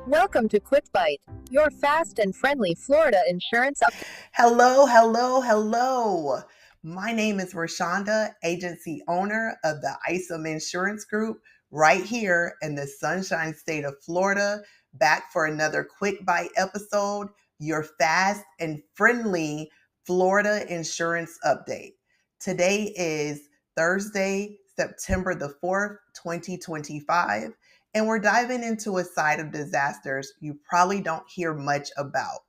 Welcome to Quick Bite, your fast and friendly Florida insurance update. Hello. My name is Roshonda, agency owner of the Isom Insurance Group, right here in the Sunshine State of Florida, back for another Quick Bite episode, your fast and friendly Florida insurance update. Today is Thursday, September the 4th, 2025, and we're diving into a side of disasters you probably don't hear much about: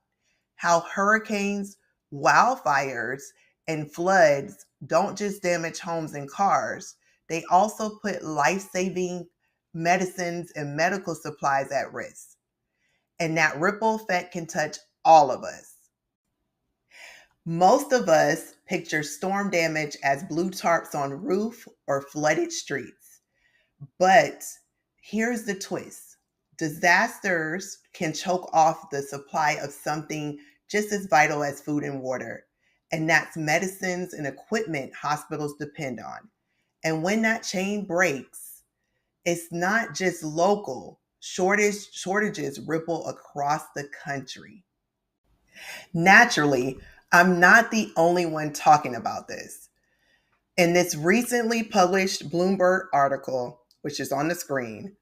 how hurricanes, wildfires, and floods don't just damage homes and cars, they also put life-saving medicines and medical supplies at risk. And that ripple effect can touch all of us. Most of us picture storm damage as blue tarps on roof or flooded streets. But here's the twist: disasters can choke off the supply of something just as vital as food and water, and that's medicines and equipment hospitals depend on. And when that chain breaks, it's not just local. Shortages ripple across the country. Naturally, I'm not the only one talking about this. In this recently published Bloomberg article, which is on the screen,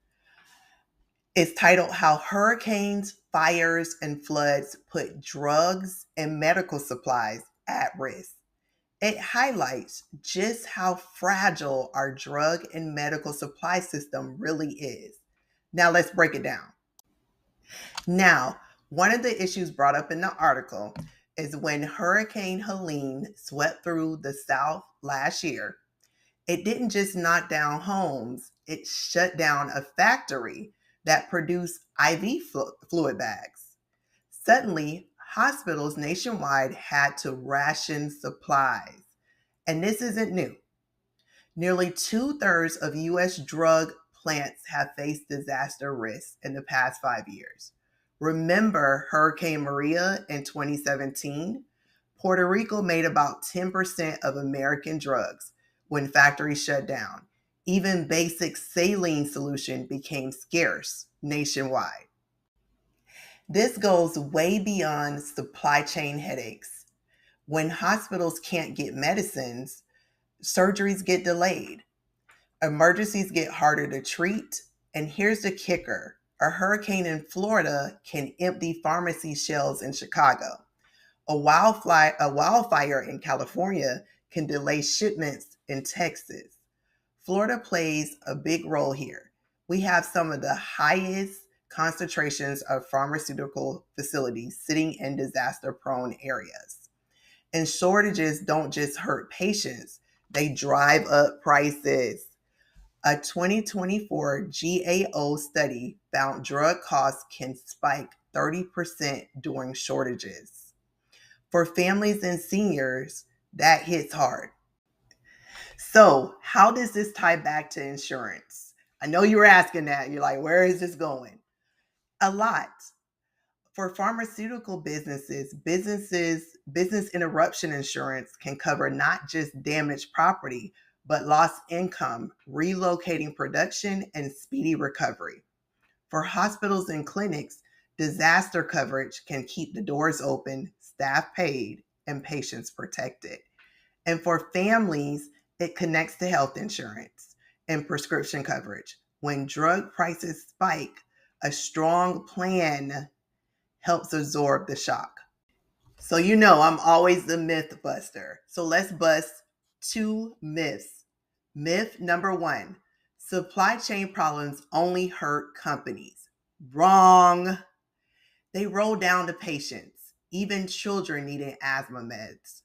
it's titled "How Hurricanes, Fires, and Floods Put Drugs and Medical Supplies at Risk." It highlights just how fragile our drug and medical supply system really is. Now let's break it down. Now, one of the issues brought up in the article is when Hurricane Helene swept through the South last year, it didn't just knock down homes, it shut down a factory that produced IV fluid bags. Suddenly, hospitals nationwide had to ration supplies. And this isn't new. Nearly 2/3 of U.S. drug plants have faced disaster risk in the past 5 years. Remember Hurricane Maria in 2017? Puerto Rico made about 10% of American drugs when factories shut down. Even basic saline solution became scarce nationwide. This goes way beyond supply chain headaches. When hospitals can't get medicines, surgeries get delayed, emergencies get harder to treat, and here's the kicker: a hurricane in Florida can empty pharmacy shelves in Chicago. A wildfire in California can delay shipments in Texas. Florida plays a big role here. We have some of the highest concentrations of pharmaceutical facilities sitting in disaster-prone areas. And shortages don't just hurt patients, they drive up prices. A 2024 GAO study found drug costs can spike 30% during shortages. For families and seniors, that hits hard. So, how does this tie back to insurance? I know you were asking that. You're like, where is this going? A lot. For pharmaceutical business interruption insurance can cover not just damaged property, but lost income, relocating production, and speedy recovery. For hospitals and clinics, disaster coverage can keep the doors open, staff paid, and patients protected. And for families, it connects to health insurance and prescription coverage. When drug prices spike, a strong plan helps absorb the shock. So, I'm always the myth buster. So, let's bust two myths. Myth number one: supply chain problems only hurt companies. Wrong. They roll down to patients, even children needing asthma meds.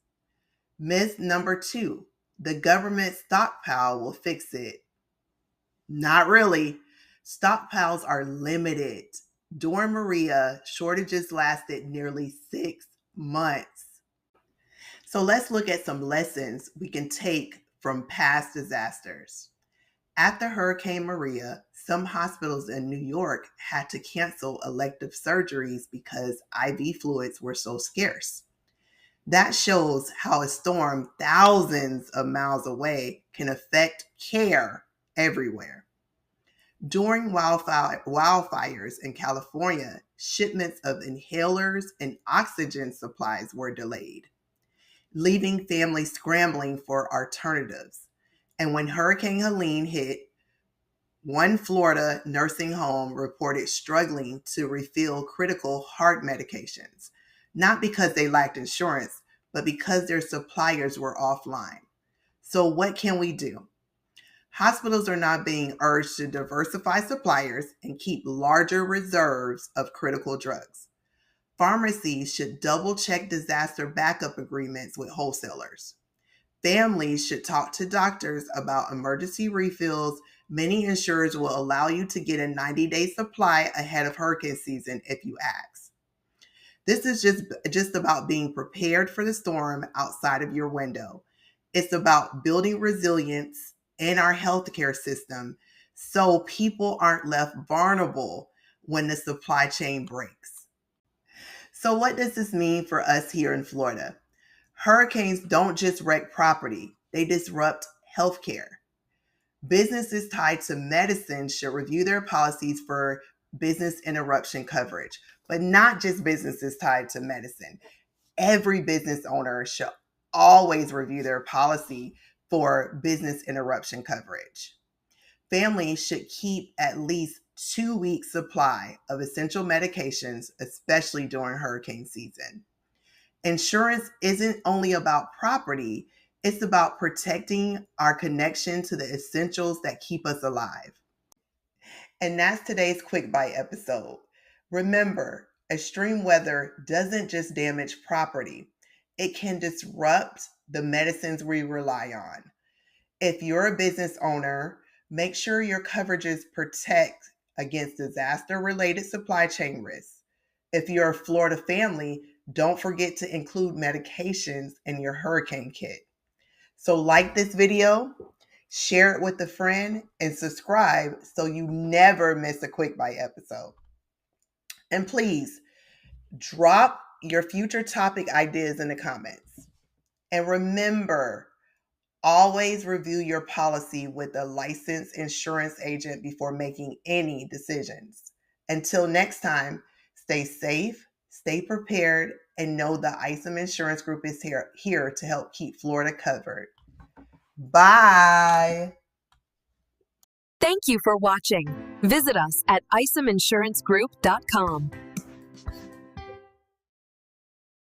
Myth number two: the government stockpile will fix it. Not really. Stockpiles are limited. During Maria, shortages lasted nearly 6 months. So let's look at some lessons we can take from past disasters. After Hurricane Maria, some hospitals in New York had to cancel elective surgeries because IV fluids were so scarce. That shows how a storm thousands of miles away can affect care everywhere. During wildfires in California, shipments of inhalers and oxygen supplies were delayed, leaving families scrambling for alternatives. And when Hurricane Helene hit, one Florida nursing home reported struggling to refill critical heart medications, not because they lacked insurance, but because their suppliers were offline. So, what can we do? Hospitals are not being urged to diversify suppliers and keep larger reserves of critical drugs. Pharmacies should double check disaster backup agreements with wholesalers. Families should talk to doctors about emergency refills. Many insurers will allow you to get a 90-day supply ahead of hurricane season if you ask. This is just about being prepared for the storm outside of your window. It's about building resilience in our healthcare system so people aren't left vulnerable when the supply chain breaks. So, what does this mean for us here in Florida? Hurricanes don't just wreck property, they disrupt healthcare. Businesses tied to medicine should review their policies for business interruption coverage, but not just businesses tied to medicine. Every business owner should always review their policy for business interruption coverage. Families should keep at least 2 weeks supply of essential medications, especially during hurricane season. Insurance isn't only about property, it's about protecting our connection to the essentials that keep us alive. And that's today's Quick Bite episode. Remember, extreme weather doesn't just damage property, it can disrupt the medicines we rely on. If you're a business owner, make sure your coverages protect against disaster-related supply chain risks. If you're a Florida family, don't forget to include medications in your hurricane kit. So like this video, share it with a friend, and subscribe so you never miss a Quick Bite episode. And please, drop your future topic ideas in the comments. And remember, always review your policy with a licensed insurance agent before making any decisions. Until next time, stay safe, stay prepared, and know the Isom Insurance Group is here to help keep Florida covered. Bye. Thank you for watching. Visit us at isominsurancegroup.com.